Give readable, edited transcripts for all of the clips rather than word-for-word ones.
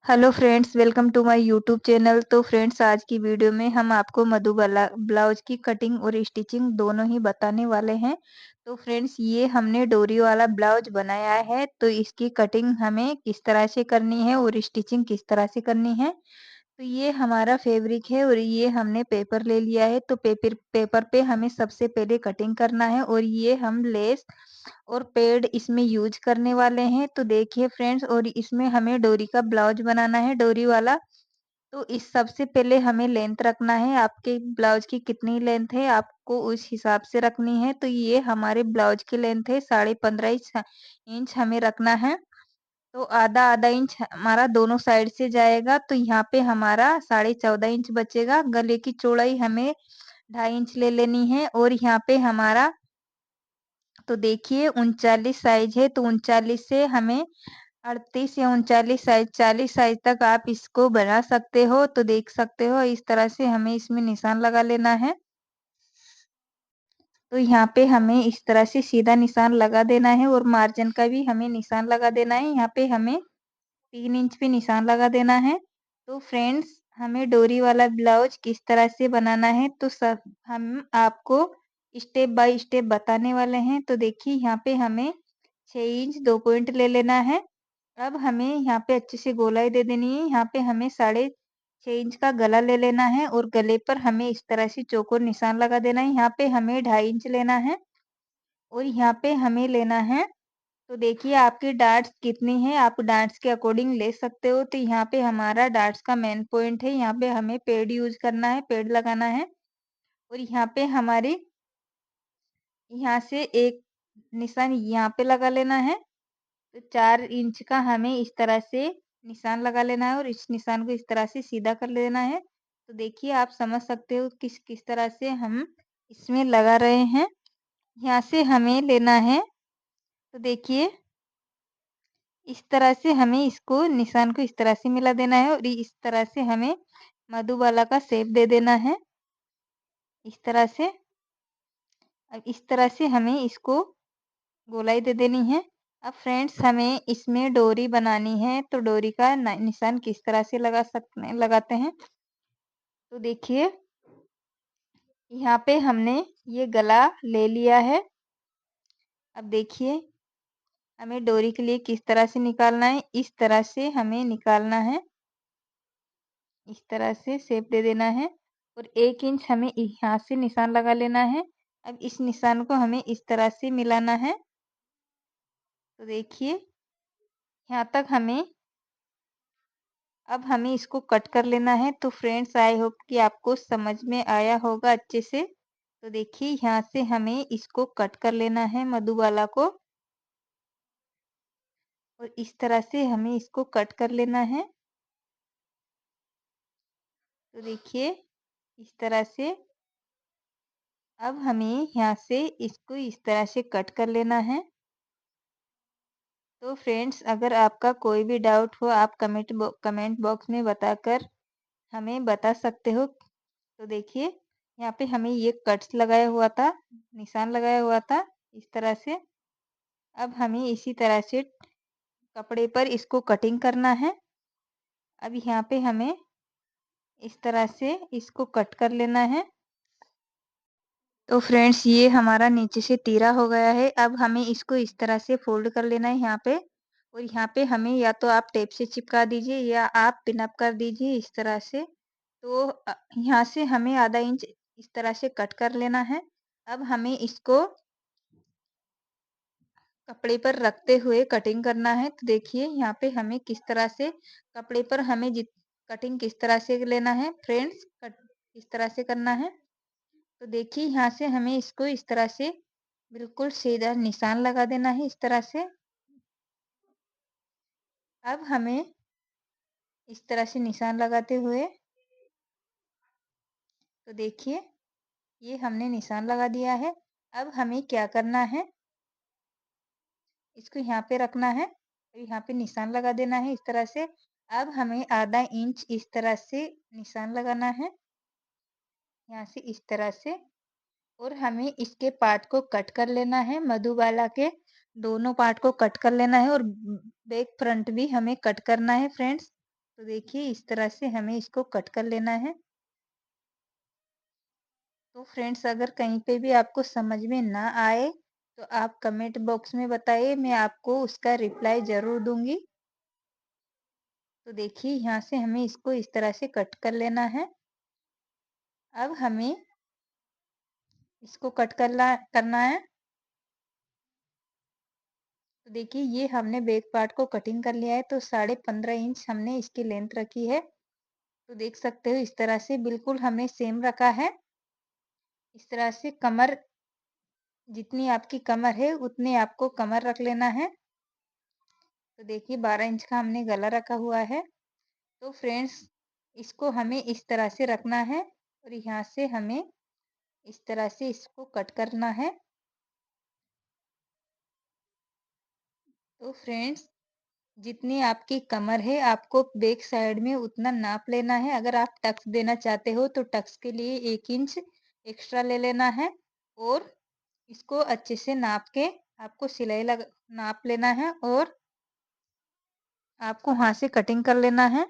Hello friends, welcome to my YouTube channel. तो friends, आज की वीडियो में हम आपको मधुबाला ब्लाउज की कटिंग और स्टिचिंग दोनों ही बताने वाले हैं। तो फ्रेंड्स, ये हमने डोरी वाला ब्लाउज बनाया है, तो इसकी कटिंग हमें किस तरह से करनी है और स्टिचिंग किस तरह से करनी है। तो ये हमारा फैब्रिक है और ये हमने पेपर ले लिया है। तो पेपर पेपर पे हमें सबसे पहले कटिंग करना है और ये हम लेस और पेड़ इसमें यूज करने वाले हैं। तो देखिए फ्रेंड्स, और इसमें हमें डोरी का ब्लाउज बनाना है, डोरी वाला। तो इस सबसे पहले हमें लेंथ रखना है, आपके ब्लाउज की कितनी लेंथ है आपको उस हिसाब से रखनी है। तो ये हमारे ब्लाउज की लेंथ है 15.5 इंच हमें रखना है। तो आधा आधा इंच हमारा दोनों साइड से जाएगा, तो यहाँ पे हमारा 14.5 इंच बचेगा। गले की चौड़ाई हमें 2.5 इंच ले लेनी है और यहाँ पे हमारा तो देखिए 39 साइज है, तो 39 से हमें 38 या 39 साइज 40 साइज तक आप इसको बना सकते हो। तो देख सकते हो इस तरह से हमें इसमें निशान लगा लेना है। तो यहाँ पे हमें इस तरह से सीधा निशान लगा देना है और मार्जिन का भी हमें निशान लगा देना है। यहाँ पे हमें 3 इंच पे निशान लगा देना है। तो फ्रेंड्स, हमें डोरी वाला ब्लाउज किस तरह से बनाना है तो सब हम आपको स्टेप बाय स्टेप बताने वाले हैं। तो देखिए यहाँ पे हमें 6 इंच 2 पॉइंट ले लेना है। अब हमें यहाँ पे अच्छे से गोलाई दे देनी है। यहाँ पे हमें 6.5 इंच का गला ले लेना है और गले पर हमें इस तरह से चौकोर निशान लगा देना है। यहाँ पे हमें 2.5 इंच लेना है और यहाँ पे हमें लेना है, तो देखिए आपकी डार्ट्स कितनी है, आप डार्ट्स के अकॉर्डिंग ले सकते हो। तो यहाँ पे हमारा डार्ट्स का मेन पॉइंट है, यहाँ पे हमें पेड़ यूज करना है, पेड़ लगाना है। और यहाँ पे हमारी यहाँ से एक निशान यहाँ पे लगा लेना है। तो 4 इंच का हमें इस तरह से निशान लगा लेना है और इस निशान को इस तरह से सीधा कर लेना है। तो देखिए आप समझ सकते हो किस किस तरह से हम इसमें लगा रहे हैं। यहाँ से हमें लेना है, तो देखिए इस तरह से हमें इसको निशान को इस तरह से मिला देना है और इस तरह से हमें मधुबाला का शेप दे देना है, इस तरह से। अब इस तरह से हमें इसको गोलाई दे देनी है। अब फ्रेंड्स, हमें इसमें डोरी बनानी है, तो डोरी का निशान किस तरह से लगाते हैं। तो देखिए यहाँ पे हमने ये गला ले लिया है। अब देखिए हमें डोरी के लिए किस तरह से निकालना है, इस तरह से हमें निकालना है, इस तरह से शेप दे देना है और 1 इंच हमें यहाँ से निशान लगा लेना है। अब इस निशान को हमें इस तरह से मिलाना है। तो देखिए यहाँ तक हमें, अब हमें इसको कट कर लेना है। तो फ्रेंड्स, आई होप कि आपको समझ में आया होगा अच्छे से। तो देखिए यहाँ से हमें इसको कट कर लेना है मधुबाला को और इस तरह से हमें इसको कट कर लेना है। तो देखिए इस तरह से अब हमें यहाँ से इसको इस तरह से कट कर लेना है। तो फ्रेंड्स, अगर आपका कोई भी डाउट हो आप कमेंट बॉक्स में बताकर हमें बता सकते हो। तो देखिए यहाँ पे हमें ये कट्स लगाया हुआ था, निशान लगाया हुआ था इस तरह से। अब हमें इसी तरह से कपड़े पर इसको कटिंग करना है। अब यहाँ पे हमें इस तरह से इसको कट कर लेना है। तो फ्रेंड्स, ये हमारा नीचे से तीरा हो गया है। अब हमें इसको इस तरह से फोल्ड कर लेना है यहाँ पे, और यहाँ पे हमें या तो आप टेप से चिपका दीजिए या आप पिन अप कर दीजिए इस तरह से। तो यहाँ से हमें आधा इंच इस तरह से कट कर लेना है। अब हमें इसको कपड़े पर रखते हुए कटिंग करना है। तो देखिए यहाँ पे हमें किस तरह से कपड़े पर हमें कटिंग किस तरह से लेना है फ्रेंड्स, कट किस तरह से करना है। तो देखिए यहाँ से हमें इसको इस तरह से बिल्कुल सीधा निशान लगा देना है इस तरह से। अब हमें इस तरह से निशान लगाते हुए, तो देखिए ये हमने निशान लगा दिया है। अब हमें क्या करना है, इसको यहाँ पे रखना है और यहाँ पे निशान लगा देना है इस तरह से। अब हमें आधा इंच इस तरह से निशान लगाना है, यहाँ से इस तरह से। और हमें इसके पार्ट को कट कर लेना है, मधुबाला के दोनों पार्ट को कट कर लेना है और बैक फ्रंट भी हमें कट करना है फ्रेंड्स। तो देखिए इस तरह से हमें इसको कट कर लेना है। तो फ्रेंड्स अगर कहीं पे भी आपको समझ में ना आए तो आप कमेंट बॉक्स में बताइए, मैं आपको उसका रिप्लाई ज़रूर दूँगी। तो देखिए यहाँ से हमें इसको इस तरह से कट कर लेना है। अब हमें इसको कट करना है। तो देखिए ये हमने बैक पार्ट को कटिंग कर लिया है, तो 15.5 इंच हमने इसकी लेंथ रखी है। तो देख सकते हो इस तरह से बिल्कुल हमने सेम रखा है। इस तरह से कमर, जितनी आपकी कमर है उतनी आपको कमर रख लेना है। तो देखिए 12 इंच का हमने गला रखा हुआ है। तो फ्रेंड्स इसको हमें इस तरह से रखना है और यहाँ से हमें इस तरह से इसको कट करना है। तो फ्रेंड्स जितनी आपकी कमर है आपको बैक साइड में उतना नाप लेना है। अगर आप टक्स देना चाहते हो तो टक्स के लिए 1 इंच एक्स्ट्रा ले लेना है और इसको अच्छे से नाप के आपको नाप लेना है और आपको वहाँ से कटिंग कर लेना है।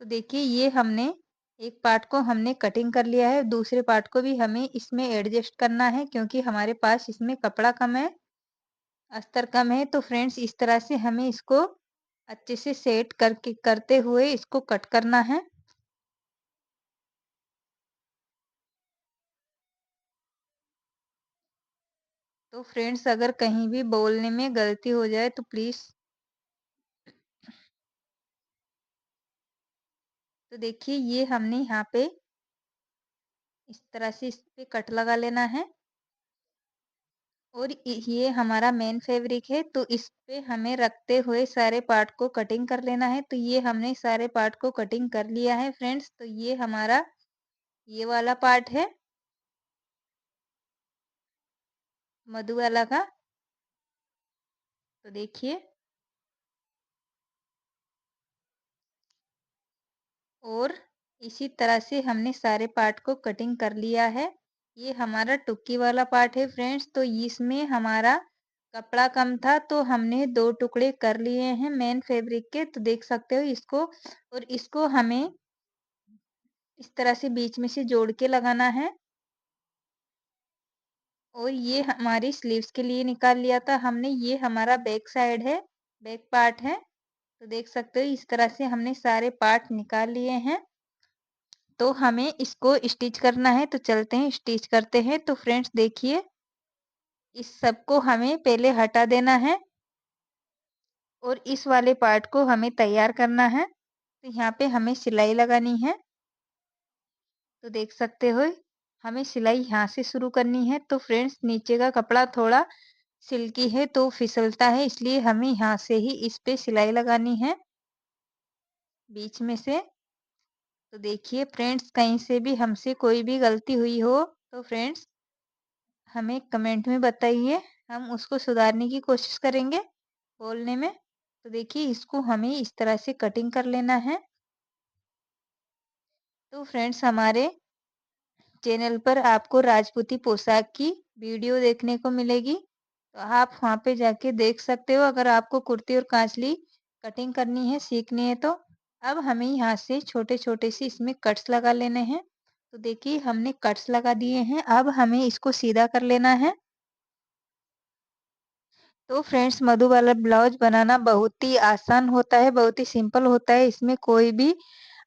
तो देखिए ये हमने एक पार्ट को हमने कटिंग कर लिया है, दूसरे पार्ट को भी हमें इसमें एडजस्ट करना है क्योंकि हमारे पास इसमें कपड़ा कम है, अस्तर कम है। तो फ्रेंड्स इस तरह से हमें इसको अच्छे से सेट करते हुए इसको कट करना है। तो फ्रेंड्स अगर कहीं भी बोलने में गलती हो जाए तो प्लीज़। तो देखिए ये हमने यहाँ पे इस तरह से इस पे कट लगा लेना है और ये हमारा मेन फैब्रिक है, तो इस पे हमें रखते हुए सारे पार्ट को कटिंग कर लेना है। तो ये हमने सारे पार्ट को कटिंग कर लिया है फ्रेंड्स। तो ये हमारा ये वाला पार्ट है मधुबाला का। तो देखिए और इसी तरह से हमने सारे पार्ट को कटिंग कर लिया है। ये हमारा टुक्की वाला पार्ट है फ्रेंड्स। तो इसमें हमारा कपड़ा कम था तो हमने 2 टुकड़े कर लिए हैं मेन फैब्रिक के। तो देख सकते हो इसको, और इसको हमें इस तरह से बीच में से जोड़ के लगाना है। और ये हमारी स्लीव्स के लिए निकाल लिया था हमने, ये हमारा बैक साइड है, बैक पार्ट है। तो देख सकते हो इस तरह से हमने सारे पार्ट निकाल लिए हैं। तो हमें इसको स्टिच करना है, तो चलते हैं स्टिच करते हैं। तो फ्रेंड्स देखिए इस सब को हमें पहले हटा देना है और इस वाले पार्ट को हमें तैयार करना है। तो यहाँ पे हमें सिलाई लगानी है। तो देख सकते हो हमें सिलाई यहाँ से शुरू करनी है। तो फ्रेंड्स नीचे का कपड़ा थोड़ा सिल्की है तो फिसलता है, इसलिए हमें यहाँ से ही इस पे सिलाई लगानी है बीच में से। तो देखिए फ्रेंड्स कहीं से भी हमसे कोई भी गलती हुई हो तो फ्रेंड्स हमें कमेंट में बताइए, हम उसको सुधारने की कोशिश करेंगे बोलने में। तो देखिए इसको हमें इस तरह से कटिंग कर लेना है। तो फ्रेंड्स हमारे चैनल पर आपको राजपूती पोशाक की वीडियो देखने को मिलेगी, तो आप वहाँ पे जाके देख सकते हो अगर आपको कुर्ती और कांचली कटिंग करनी है, सीखनी है तो। अब हमें यहाँ से छोटे-छोटे से इसमें कट्स लगा लेने हैं। तो देखिए हमने कट्स लगा दिए हैं, अब हमें इसको सीधा कर लेना है। तो फ्रेंड्स मधुबाला ब्लाउज बनाना बहुत ही आसान होता है, बहुत ही सिंपल होता है। इसमें कोई भी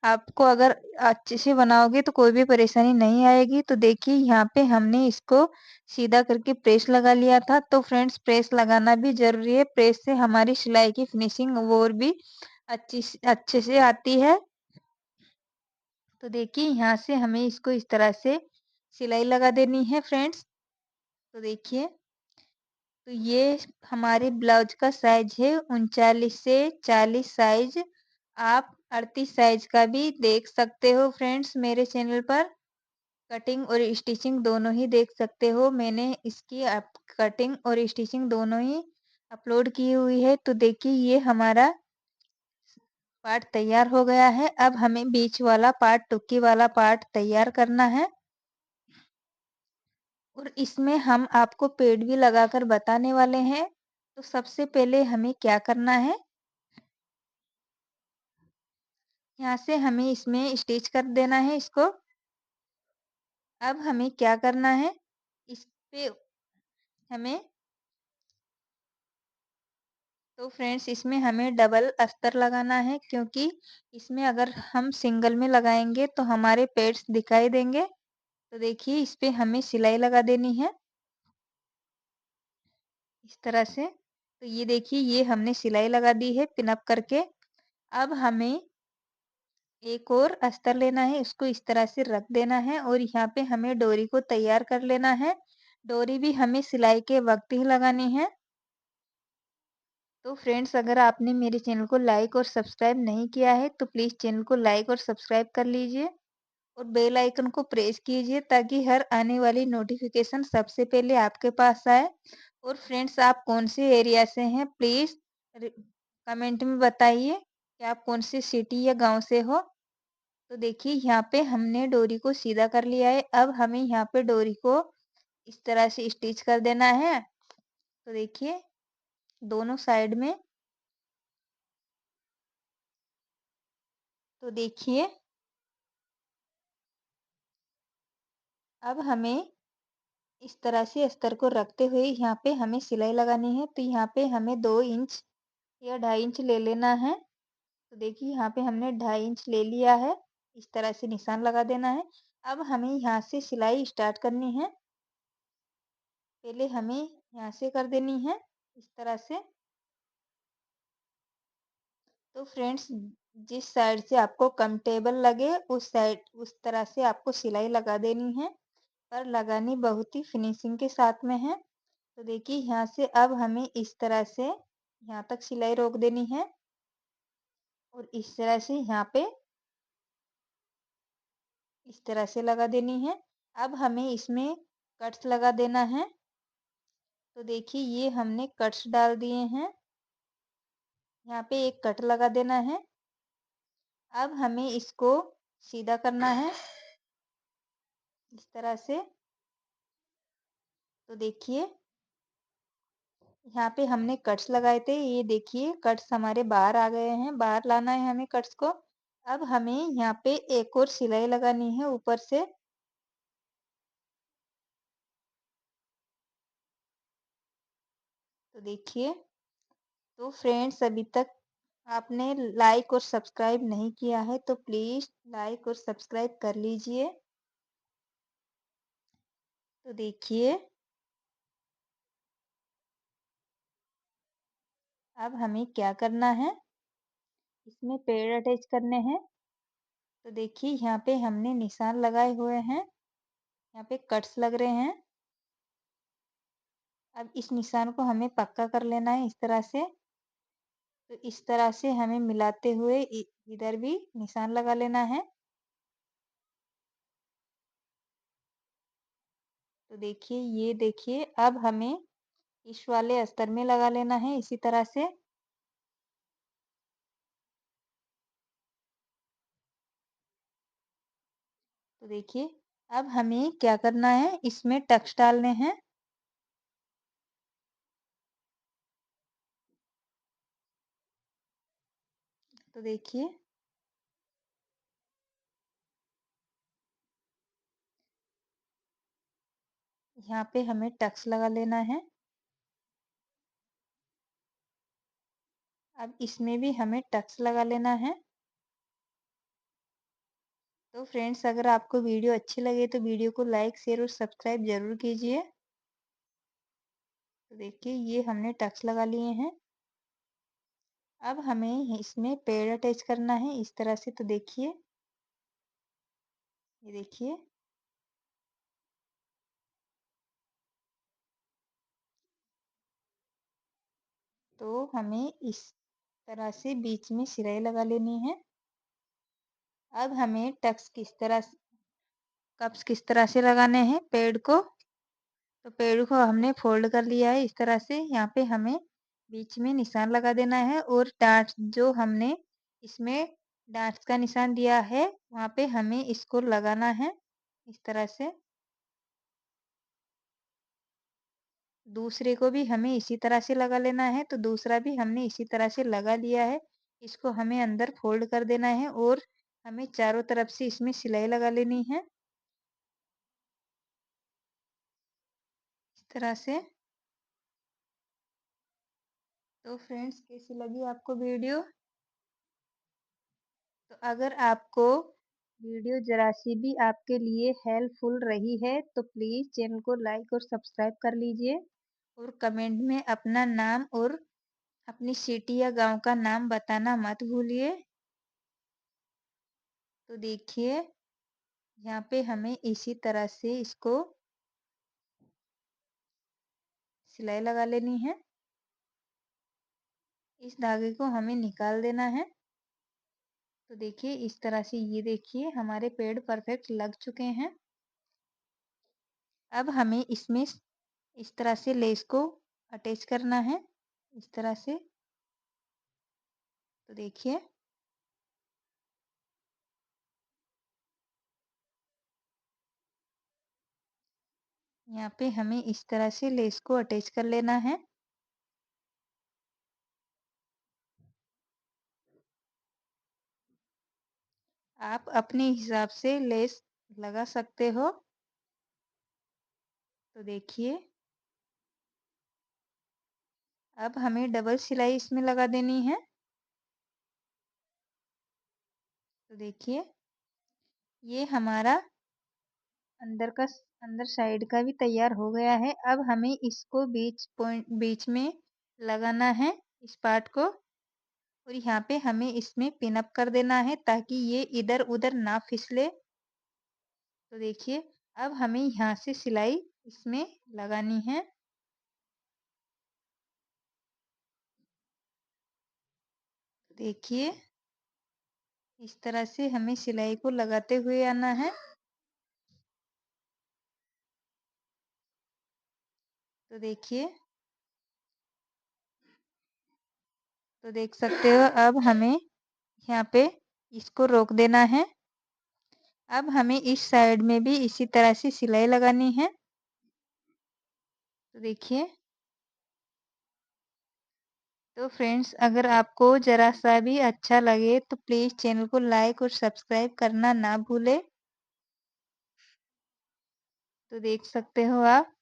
आपको अगर अच्छे से बनाओगे तो कोई भी परेशानी नहीं आएगी। तो देखिए यहाँ पे हमने इसको सीधा करके प्रेस लगा लिया था। तो फ्रेंड्स प्रेस लगाना भी ज़रूरी है, प्रेस से हमारी सिलाई की फिनिशिंग और भी अच्छे से आती है। तो देखिए यहाँ से हमें इसको इस तरह से सिलाई लगा देनी है फ्रेंड्स। तो देखिए तो ये हमारे ब्लाउज का साइज है 39 से 40 साइज। आप 38 साइज का भी देख सकते हो फ्रेंड्स मेरे चैनल पर। कटिंग और स्टिचिंग दोनों ही देख सकते हो, मैंने इसकी कटिंग और स्टिचिंग दोनों ही अपलोड की हुई है। तो देखिए ये हमारा पार्ट तैयार हो गया है। अब हमें बीच वाला पार्ट, टुक्की वाला पार्ट तैयार करना है और इसमें हम आपको पेड़ भी लगाकर बताने वाले हैं। तो सबसे पहले हमें क्या करना है, यहाँ से हमें इसमें स्टिच कर देना है इसको। अब हमें क्या करना है, इस पे हमें तो फ्रेंड्स इसमें हमें डबल अस्तर लगाना है, क्योंकि इसमें अगर हम सिंगल में लगाएंगे तो हमारे पेड्स दिखाई देंगे। तो देखिए इस पे हमें सिलाई लगा देनी है इस तरह से। तो ये देखिए ये हमने सिलाई लगा दी है पिन अप करके। अब हमें एक और अस्तर लेना है, इसको इस तरह से रख देना है और यहाँ पे हमें डोरी को तैयार कर लेना है। डोरी भी हमें सिलाई के वक्त ही लगानी है। तो फ्रेंड्स अगर आपने मेरे चैनल को लाइक और सब्सक्राइब नहीं किया है तो प्लीज़ चैनल को लाइक और सब्सक्राइब कर लीजिए और बेल आइकन को प्रेस कीजिए, ताकि हर आने वाली नोटिफिकेशन सबसे पहले आपके पास आए। और फ्रेंड्स आप कौन से एरिया से हैं प्लीज़ कमेंट में बताइए कि आप कौन सी सिटी या गांव से हो। तो देखिए यहाँ पे हमने डोरी को सीधा कर लिया है। अब हमें यहाँ पे डोरी को इस तरह से स्टिच कर देना है। तो देखिए दोनों साइड में। तो देखिए अब हमें इस तरह से अस्तर को रखते हुए यहाँ पे हमें सिलाई लगानी है। तो यहाँ पे हमें 2 इंच या 2.5 इंच ले लेना है। तो देखिए यहाँ पे हमने 2.5 इंच ले लिया है। इस तरह से निशान लगा देना है। अब हमें यहाँ से सिलाई स्टार्ट करनी है। पहले हमें यहाँ से कर देनी है इस तरह से। तो फ्रेंड्स जिस साइड से आपको कंफर्टेबल लगे उस साइड उस तरह से आपको सिलाई लगा देनी है, पर लगानी बहुत ही फिनिशिंग के साथ में है। तो देखिए यहाँ से अब हमें इस तरह से यहाँ तक सिलाई रोक देनी है और इस तरह से यहाँ पे इस तरह से लगा देनी है। अब हमें इसमें कट्स लगा देना है। तो देखिए ये हमने कट्स डाल दिए हैं। यहाँ पे एक कट लगा देना है। अब हमें इसको सीधा करना है इस तरह से। तो देखिए यहाँ पे हमने कट्स लगाए थे, ये देखिए कट्स हमारे बाहर आ गए हैं। बाहर लाना है हमें कट्स को। अब हमें यहाँ पे एक और सिलाई लगानी है ऊपर से। तो देखिए तो फ्रेंड्स अभी तक आपने लाइक और सब्सक्राइब नहीं किया है तो प्लीज़ लाइक और सब्सक्राइब कर लीजिए। तो देखिए अब हमें क्या करना है, इसमें पेड़ अटैच करने हैं। तो देखिए यहाँ पे हमने निशान लगाए हुए हैं, यहाँ पे कट्स लग रहे हैं। अब इस निशान को हमें पक्का कर लेना है इस तरह से। तो इस तरह से हमें मिलाते हुए इधर भी निशान लगा लेना है। तो देखिए ये देखिए अब हमें इस वाले अस्तर में लगा लेना है इसी तरह से। तो देखिए अब हमें क्या करना है, इसमें टक्स डालने हैं। तो देखिए यहाँ पे हमें टक्स लगा लेना है। अब इसमें भी हमें टक्स लगा लेना है। तो फ्रेंड्स अगर आपको वीडियो अच्छी लगे तो वीडियो को लाइक शेयर और सब्सक्राइब जरूर कीजिए। तो देखिए ये हमने टक्स लगा लिए हैं। अब हमें इसमें पेड़ अटैच करना है इस तरह से। तो देखिए ये देखिए तो हमें इस तरह से बीच में सिलाई लगा लेनी है। अब हमें टक्स किस तरह कप्स किस तरह से लगाने हैं पेड़ को। तो पेड़ को हमने फोल्ड कर लिया है इस तरह से। यहाँ पे हमें बीच में निशान लगा देना है और डांट जो हमने इसमें डांट्स का निशान दिया है वहाँ पे हमें इसको लगाना है इस तरह से। दूसरे को भी हमें इसी तरह से लगा लेना है। तो दूसरा भी हमने इसी तरह से लगा लिया है। इसको हमें अंदर फोल्ड कर देना है और हमें चारों तरफ से इसमें सिलाई लगा लेनी है इस तरह से। तो फ्रेंड्स, कैसी लगी आपको वीडियो? तो अगर आपको वीडियो जरा सी भी आपके लिए हेल्पफुल रही है तो प्लीज़ चैनल को लाइक और सब्सक्राइब कर लीजिए और कमेंट में अपना नाम और अपनी सिटी या गांव का नाम बताना मत भूलिए। तो देखिए, यहाँ पे हमें इसी तरह से इसको सिलाई लगा लेनी है। इस धागे को हमें निकाल देना है। तो देखिए, इस तरह से ये देखिए हमारे पेड़ परफेक्ट लग चुके हैं। अब हमें इसमें इस तरह से लेस को अटैच करना है इस तरह से। तो देखिए, यहाँ पे हमें इस तरह से लेस को अटैच कर लेना है। आप अपने हिसाब से लेस लगा सकते हो। तो देखिए, अब हमें डबल सिलाई इसमें लगा देनी है। तो देखिए, ये हमारा अंदर साइड का भी तैयार हो गया है। अब हमें इसको बीच में लगाना है इस पार्ट को और यहाँ पे हमें इसमें पिन अप कर देना है ताकि ये इधर उधर ना फिसले। तो देखिए, अब हमें यहाँ से सिलाई इसमें लगानी है। देखिए, इस तरह से हमें सिलाई को लगाते हुए आना है। तो देखिए, तो देख सकते हो अब हमें यहाँ पे इसको रोक देना है। अब हमें इस साइड में भी इसी तरह से सिलाई लगानी है। तो देखिए, तो फ्रेंड्स, अगर आपको ज़रा सा भी अच्छा लगे तो प्लीज़ चैनल को लाइक और सब्सक्राइब करना ना भूले। तो देख सकते हो आप।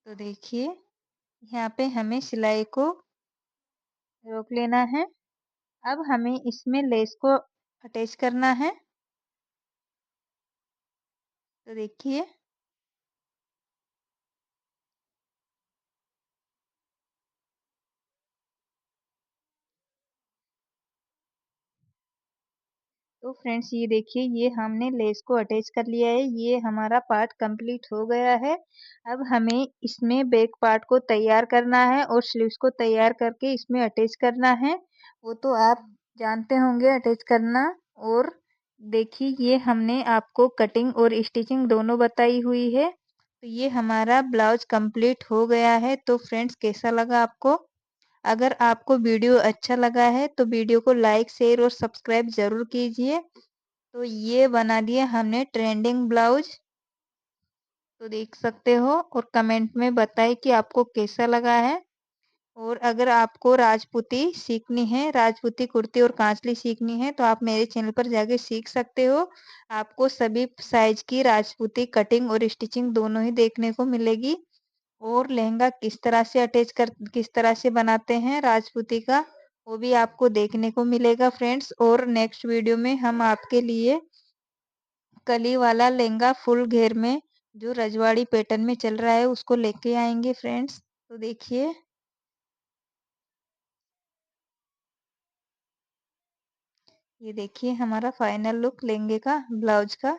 तो देखिए, यहाँ पे हमें सिलाई को रोक लेना है। अब हमें इसमें लेस को अटैच करना है। तो देखिए, तो फ्रेंड्स, ये देखिए ये हमने लेस को अटैच कर लिया है। ये हमारा पार्ट कंप्लीट हो गया है। अब हमें इसमें बैक पार्ट को तैयार करना है और स्लीव्स को तैयार करके इसमें अटैच करना है। वो तो आप जानते होंगे अटैच करना। और देखिए, ये हमने आपको कटिंग और स्टिचिंग दोनों बताई हुई है। तो ये हमारा ब्लाउज कंप्लीट हो गया है। तो फ्रेंड्स, कैसा लगा आपको? अगर आपको वीडियो अच्छा लगा है तो वीडियो को लाइक शेयर और सब्सक्राइब ज़रूर कीजिए। तो ये बना दिया हमने ट्रेंडिंग ब्लाउज। तो देख सकते हो और कमेंट में बताइए कि आपको कैसा लगा है। और अगर आपको राजपूती सीखनी है, राजपूती कुर्ती और कांचली सीखनी है तो आप मेरे चैनल पर जाके सीख सकते हो। आपको सभी साइज की राजपूती कटिंग और स्टिचिंग दोनों ही देखने को मिलेगी। और लहंगा किस तरह से बनाते हैं राजपूती का, वो भी आपको देखने को मिलेगा फ्रेंड्स। और नेक्स्ट वीडियो में हम आपके लिए कली वाला लहंगा फुल घेर में जो रजवाड़ी पैटर्न में चल रहा है उसको लेके आएंगे फ्रेंड्स। तो देखिए, ये देखिए हमारा फाइनल लुक लहंगे का, ब्लाउज का।